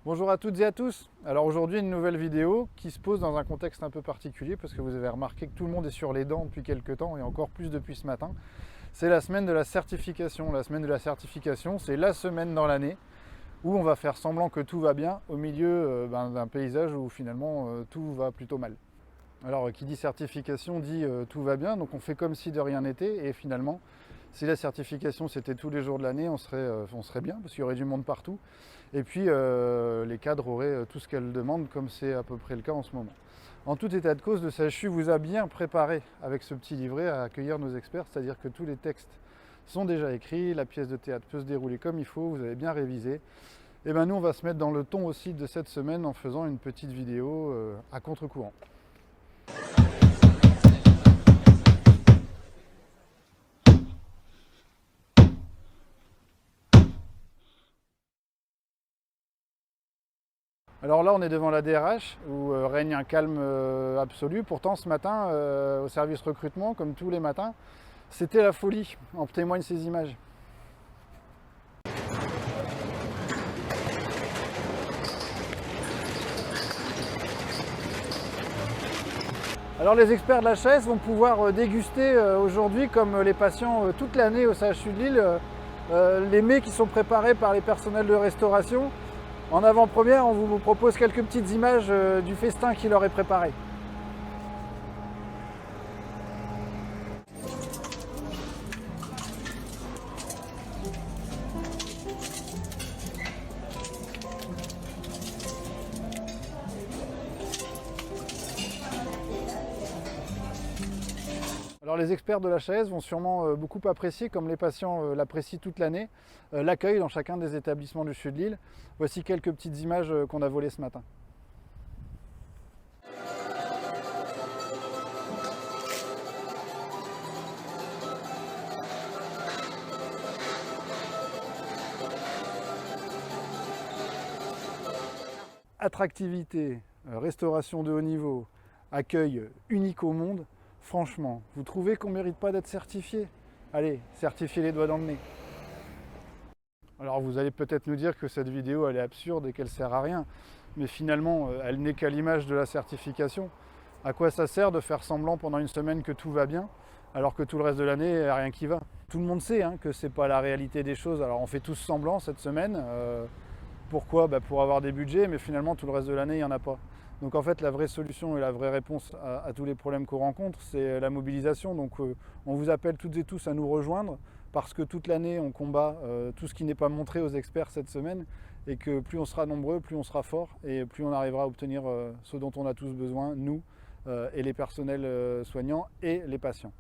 Bonjour à toutes et à tous. Alors aujourd'hui une nouvelle vidéo qui se pose dans un contexte un peu particulier parce que vous avez remarqué que tout le monde est sur les dents depuis quelques temps et encore plus depuis ce matin. C'est la semaine de la certification. La semaine de la certification, c'est la semaine dans l'année où on va faire semblant que tout va bien au milieu d'un paysage où finalement tout va plutôt mal. Alors qui dit certification dit tout va bien, donc on fait comme si de rien n'était et finalement si la certification c'était tous les jours de l'année, on serait bien parce qu'il y aurait du monde partout. Et puis les cadres auraient tout ce qu'elles demandent comme c'est à peu près le cas en ce moment. En tout état de cause, le CHU vous a bien préparé avec ce petit livret à accueillir nos experts, c'est-à-dire que tous les textes sont déjà écrits, la pièce de théâtre peut se dérouler comme il faut, vous avez bien révisé. Et bien nous on va se mettre dans le ton aussi de cette semaine en faisant une petite vidéo à contre-courant. Alors là, on est devant la DRH où règne un calme absolu. Pourtant, ce matin, au service recrutement, comme tous les matins, c'était la folie. En témoignent ces images. Alors les experts de la chaise vont pouvoir déguster aujourd'hui, comme les patients toute l'année au CHU de Lille, les mets qui sont préparés par les personnels de restauration. En avant-première, on vous propose quelques petites images du festin qui leur est préparé. Alors les experts de l'HAS vont sûrement beaucoup apprécier, comme les patients l'apprécient toute l'année, l'accueil dans chacun des établissements du sud de l'île. Voici quelques petites images qu'on a volées ce matin. Attractivité, restauration de haut niveau, accueil unique au monde. Franchement, vous trouvez qu'on ne mérite pas d'être certifié? Allez, certifiez les doigts dans le nez. Alors vous allez peut-être nous dire que cette vidéo elle est absurde et qu'elle sert à rien, mais finalement elle n'est qu'à l'image de la certification. À quoi ça sert de faire semblant pendant une semaine que tout va bien, alors que tout le reste de l'année, il n'y a rien qui va? Tout le monde sait que ce n'est pas la réalité des choses, alors on fait tous semblant cette semaine. Pourquoi? Pour avoir des budgets, mais finalement tout le reste de l'année, il n'y en a pas. Donc en fait, la vraie solution et la vraie réponse à tous les problèmes qu'on rencontre, c'est la mobilisation. Donc on vous appelle toutes et tous à nous rejoindre, parce que toute l'année, on combat tout ce qui n'est pas montré aux experts cette semaine, et que plus on sera nombreux, plus on sera fort, et plus on arrivera à obtenir ce dont on a tous besoin, nous et les personnels soignants et les patients.